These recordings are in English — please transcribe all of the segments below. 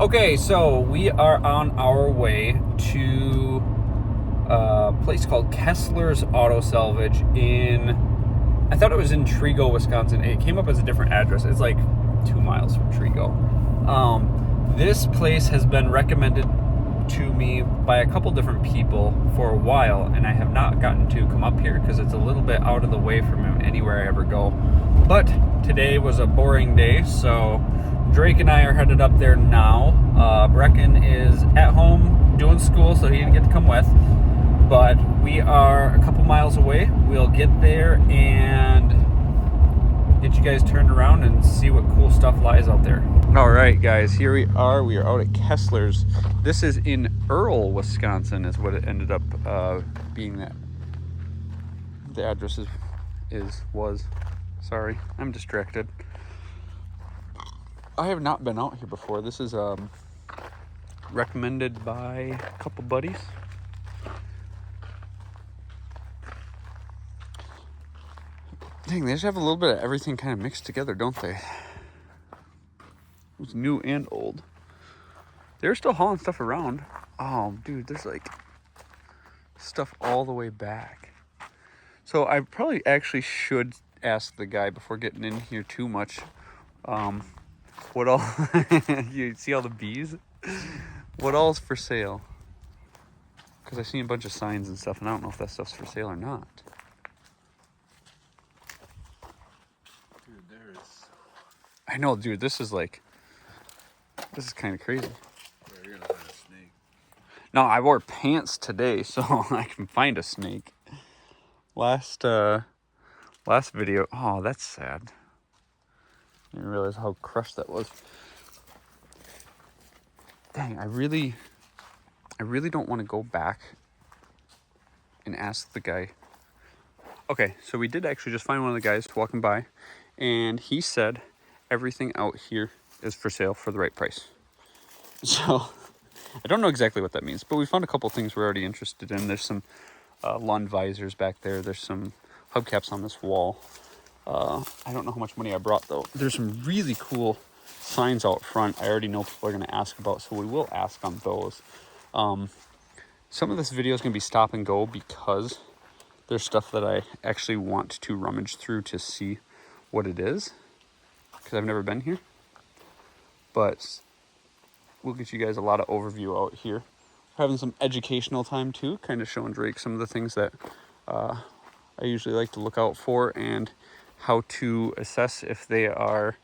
Okay, so we are on our way to a place called Kessler's Auto Salvage I thought it was in Trego, Wisconsin. It came up as a different address. It's like 2 miles from Trego. This place has been recommended to me by a couple different people for a while, and I have not gotten to come up here because it's a little bit out of the way from anywhere I ever go. But today was a boring day, so Drake and I are headed up there now. Brecken is at home doing school, so he didn't get to come with. But we are a couple miles away. We'll get there and get you guys turned around and see what cool stuff lies out there. All right, guys, here we are. We are out at Kessler's. This is in Earl, Wisconsin, is what it ended up being. That the address was. Sorry, I'm distracted. I have not been out here before. This is recommended by a couple buddies. Dang, they just have a little bit of everything kind of mixed together, don't they? It's new and old. They're still hauling stuff around. Oh, dude, there's like stuff all the way back. So I probably actually should ask the guy before getting in here too much. What all? You see all the bees? What all's for sale? Because I've seen a bunch of signs and stuff, and I don't know if that stuff's for sale or not. Dude, there is. I know, dude. This is kind of crazy. Yeah, you're gonna find a snake. No, I wore pants today, so I can find a snake. Last video. Oh, that's sad. I didn't realize how crushed that was. Dang, I really don't want to go back and ask the guy. Okay, so we did actually just find one of the guys walking by, and he said everything out here is for sale for the right price. So I don't know exactly what that means, but we found a couple things we're already interested in. There's some Lund visors back there. There's some hubcaps on this wall. I don't know how much money I brought, though. There's some really cool signs out front I already know people are going to ask about, so we will ask on those. Some of this video is going to be stop and go because there's stuff that I actually want to rummage through to see what it is, because I've never been here. But we'll get you guys a lot of overview out here. We're having some educational time, too, kind of showing Drake some of the things that I usually like to look out for and how to assess if they are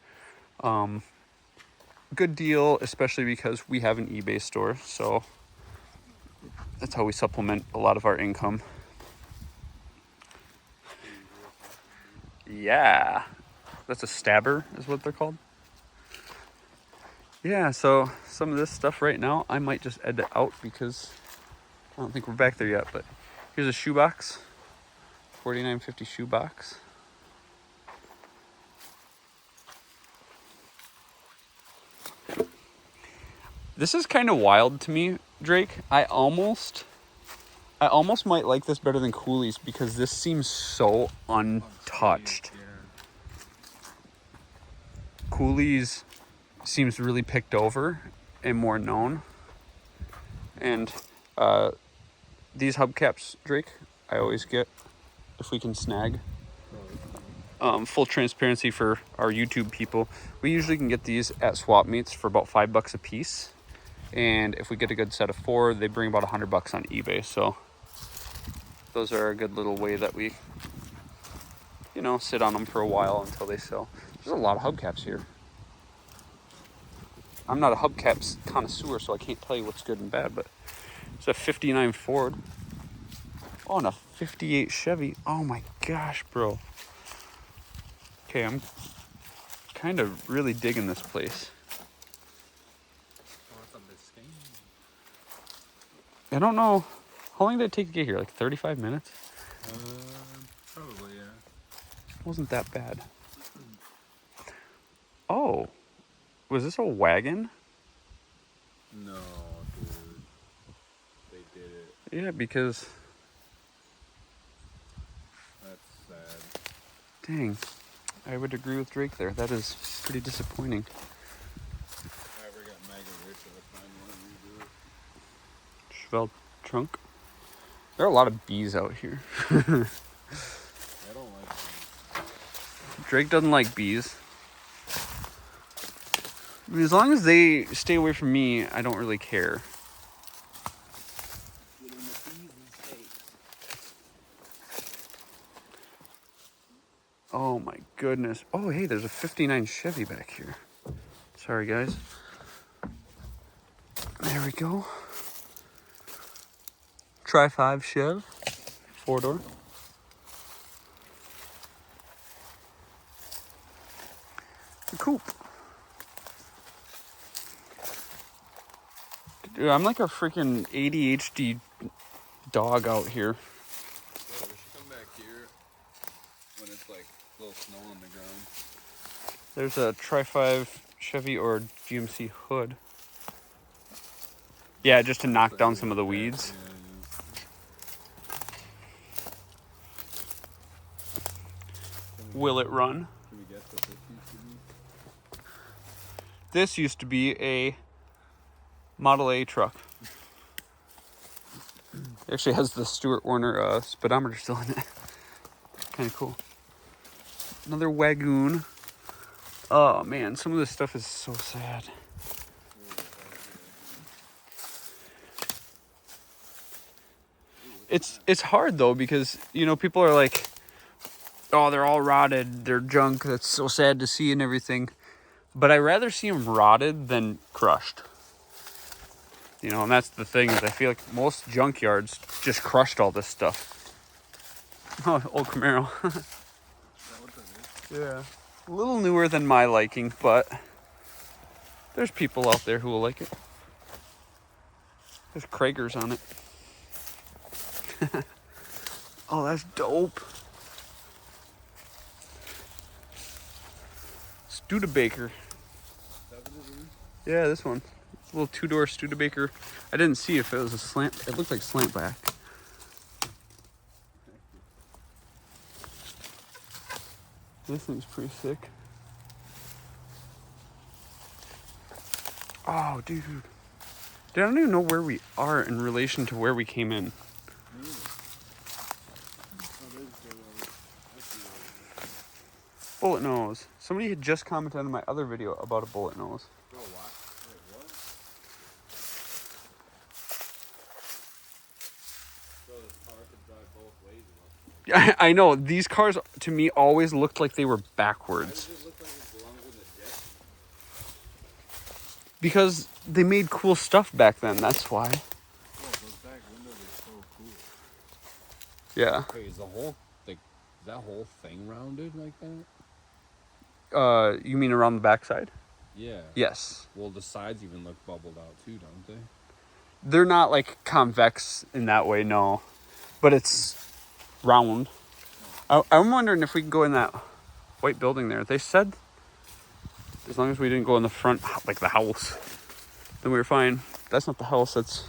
good deal, especially because we have an eBay store, so that's how we supplement a lot of our income. Yeah, that's a stabber is what they're called. Yeah, so some of this stuff right now I might just edit out because I don't think we're back there yet. But here's a shoebox, $49.50 shoebox. This is kind of wild to me, Drake. I almost might like this better than Cooley's because this seems so untouched. Cooley's seems really picked over and more known. And these hubcaps, Drake, I always get if we can snag. Full transparency for our YouTube people, we usually can get these at swap meets for about $5 a piece. And if we get a good set of 4, they bring about $100 on eBay. So those are a good little way that we, sit on them for a while until they sell. There's a lot of hubcaps here. I'm not a hubcaps connoisseur, so I can't tell you what's good and bad, but it's a 59 Ford. Oh, and a 58 Chevy. Oh my gosh, bro. Okay, I'm kind of really digging this place. I don't know. How long did it take to get here? Like 35 minutes? Probably, yeah. Wasn't that bad. Oh. Was this a wagon? No, dude. They did it. Yeah, because... That's sad. Dang. I would agree with Drake there. That is pretty disappointing. If I ever got magazines Where should I find one and redo it? Chevelle trunk. There are a lot of bees out here. I don't like them. Drake doesn't like bees. I mean, as long as they stay away from me, I don't really care. Oh my goodness. Oh, hey, there's a 59 Chevy back here. Sorry, guys. There we go. Tri-5 Chev. 4-door. The coupe. Dude, I'm like a freaking ADHD dog out here. Yeah, we should come back here when it's like a little snow on the ground. There's a Tri-5 Chevy or GMC hood. Yeah, just to knock down some of the weeds. Will it run? Can we guess what this used to be? This used to be a Model A truck. It actually has the Stuart Warner speedometer still in it. Kind of cool. Another Wagoon. Oh man, some of this stuff is so sad. It's hard though because, you know, people are like, oh, they're all rotted, they're junk, that's so sad to see and everything. But I'd rather see them rotted than crushed. You know, and that's the thing, is I feel like most junkyards just crushed all this stuff. Oh, old Camaro. Yeah. A little newer than my liking, but there's people out there who will like it. There's Kragers on it. Oh, that's dope. Studebaker. Yeah, this one. A little 2-door Studebaker. I didn't see if it was a slant. It looked like slant back. This thing's pretty sick. Oh, dude. Dude, I don't even know where we are in relation to where we came in. Bullet nose. Somebody had just commented on my other video about a bullet nose. Bro, what? Wait, what? So this car could drive both ways. Yeah, I know. These cars, to me, always looked like they were Why backwards. does it look like it belongs in the deck? Because they made cool stuff back then, that's why. Bro, those back windows are so cool. Yeah. Wait, is that whole thing rounded like that? You mean around the backside? Yeah. Yes. Well, the sides even look bubbled out too, don't they? They're not like convex in that way, no. But it's round. I'm wondering if we can go in that white building there. They said as long as we didn't go in the front, like the house, then we were fine. That's not the house, that's...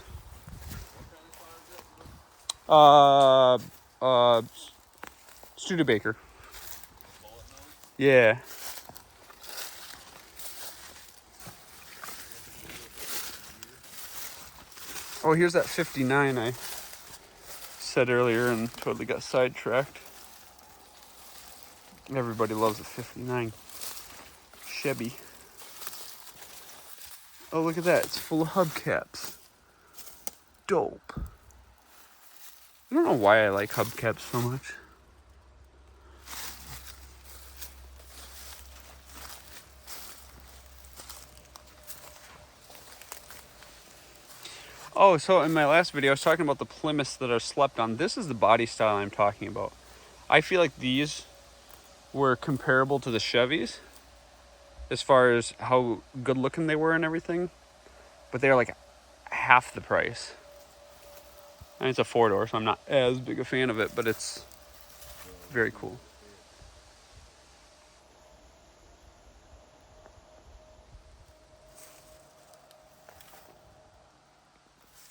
Studebaker. Yeah. Oh, here's that 59 I said earlier and totally got sidetracked. Everybody loves a 59 Chevy. Oh, look at that. It's full of hubcaps. Dope. I don't know why I like hubcaps so much. Oh, so in my last video, I was talking about the Plymouths that are slept on. This is the body style I'm talking about. I feel like these were comparable to the Chevys as far as how good looking they were and everything, but they're like half the price. And it's a 4-door, so I'm not as big a fan of it, but it's very cool.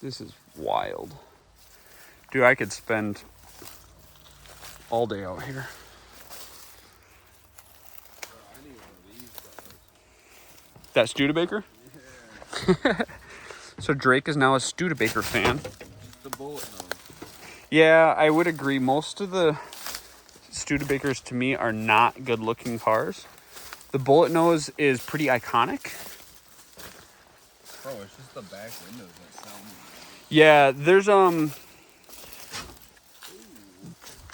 This is wild. Dude, I could spend all day out here. That Studebaker? So Drake is now a Studebaker fan. The bullet nose. Yeah, I would agree. Most of the Studebakers to me are not good looking cars. The bullet nose is pretty iconic. Bro, it's just the back windows that sound weird. Yeah, there's trying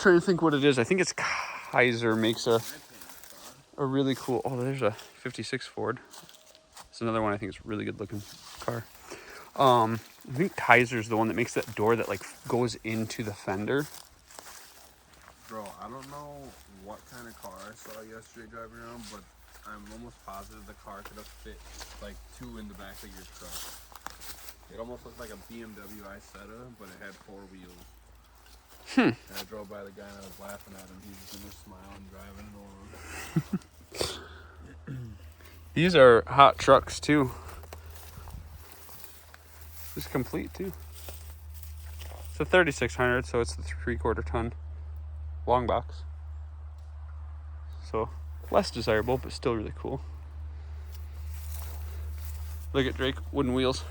to think what it is. I think it's Kaiser makes a really cool. Oh, there's a 56 Ford. It's another one I think is really good looking car. I think Kaiser's the one that makes that door that like goes into the fender. Bro, I don't know what kind of car I saw yesterday driving around, but I'm almost positive the car could have fit like 2 in the back of your truck. It almost looked like a BMW Isetta, but it had 4 wheels. And I drove by the guy and I was laughing at him. He was in there smiling, driving along. These are hot trucks too. It's complete too. It's a 3600, so it's the 3/4 ton long box. So less desirable, but still really cool. Look at Drake, wooden wheels.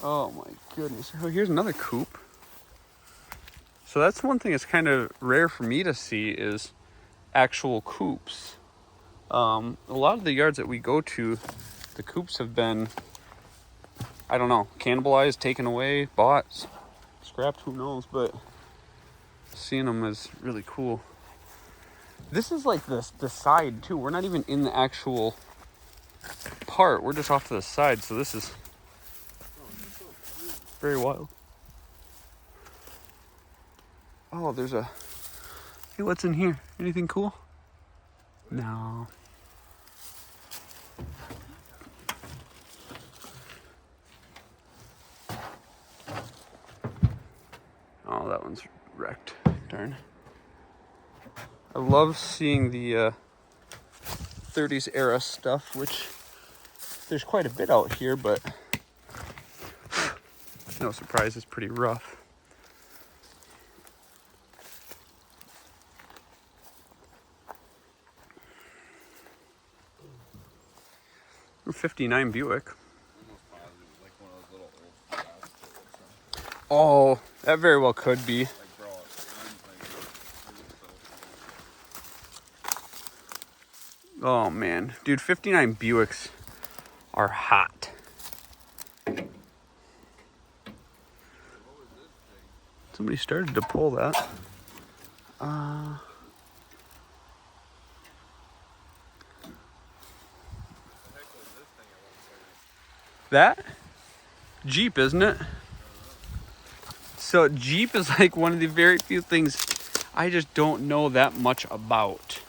Oh my goodness. Oh, here's another coupe. So that's one thing that's kind of rare for me to see is actual coupes. A lot of the yards that we go to, the coupes have been, I don't know, cannibalized, taken away, bought, scrapped, who knows, but seeing them is really cool. This is like the side too. We're not even in the actual part. We're just off to the side, so this is very wild. Oh, there's a... Hey, what's in here? Anything cool? No. Oh, that one's wrecked. Darn. I love seeing the 30s era stuff, which there's quite a bit out here, but no surprise, it's pretty rough. A 59 Buick. Oh, that very well could be. Oh man, dude, 59 Buicks are hot. Somebody started to pull that. That? Jeep, isn't it? So Jeep is like one of the very few things I just don't know that much about.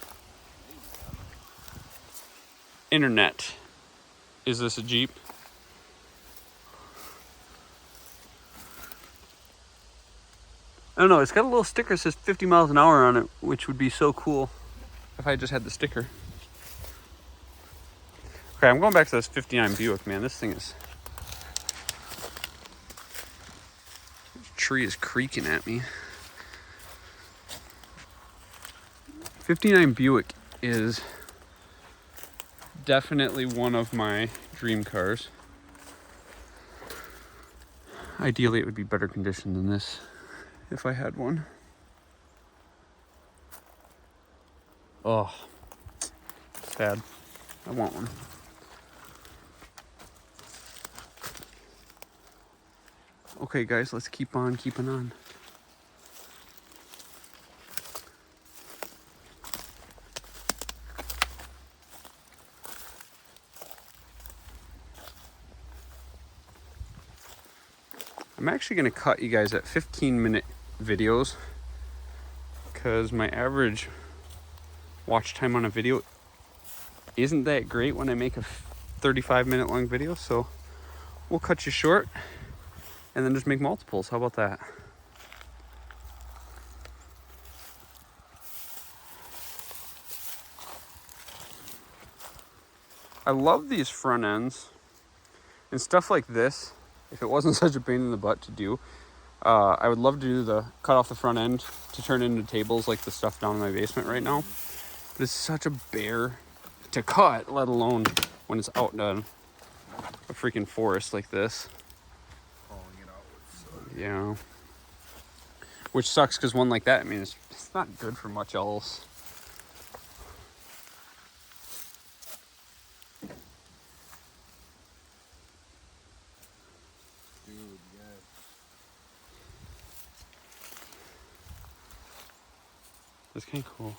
Internet. Is this a Jeep? I don't know, it's got a little sticker that says 50 miles an hour on it, which would be so cool if I just had the sticker. Okay, I'm going back to this 59 Buick, man. This thing is... This tree is creaking at me. 59 Buick is definitely one of my dream cars. Ideally, it would be better condition than this if I had one. Oh, sad. I want one. Okay, guys, let's keep on keeping on. I'm actually going to cut you guys at 15-minute videos because my average watch time on a video isn't that great when I make a 35-minute long video, so we'll cut you short and then just make multiples. How about that? I love these front ends and stuff like this. if it wasn't such a pain in the butt to do, I would love to do the cut off the front end to turn into tables like the stuff down in my basement right now. But it's such a bear to cut, let alone when it's out in a freaking forest like this. Pulling it out would suck. Yeah. Which sucks because one like that, I mean, it's not good for much else. Dude, yeah. That's kind of cool.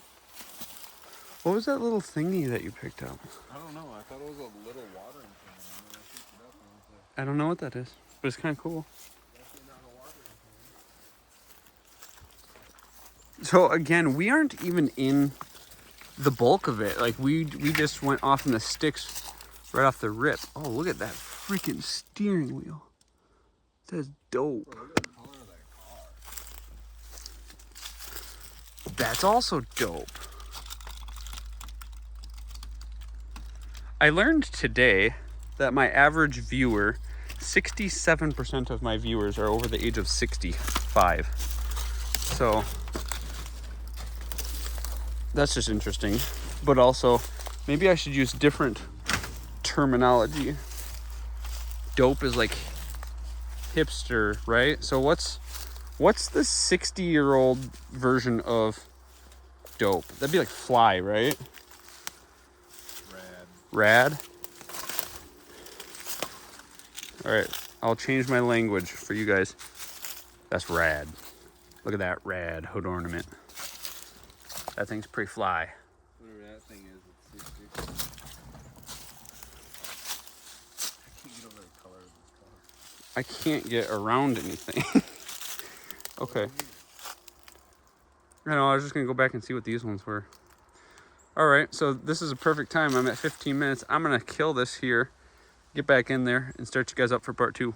What was that little thingy that you picked up? I don't know. I thought it was a little watering can. And then I picked it up and I was like, I don't know what that is, but it's kind of cool. definitely not a watering can. So again, we aren't even in the bulk of it. Like we just went off in the sticks right off the rip. Oh, look at that freaking steering wheel. That's dope. Bro, look at the color of that car. That's also dope. I learned today that my average viewer, 67% of my viewers are over the age of 65. So that's just interesting. But also, maybe I should use different terminology. Dope is like hipster, right? So what's the 60-year-old version of dope? That'd be like fly, right? Rad. All right, I'll change my language for you guys. That's rad. Look at that rad hood ornament. That thing's pretty fly. Whatever that thing is, it's 60. I can't get over the color of this car. I can't get around anything. Okay. I know, I was just gonna go back and see what these ones were. All right, so this is a perfect time. I'm at 15 minutes. I'm gonna kill this here, get back in there, and start you guys up for part 2.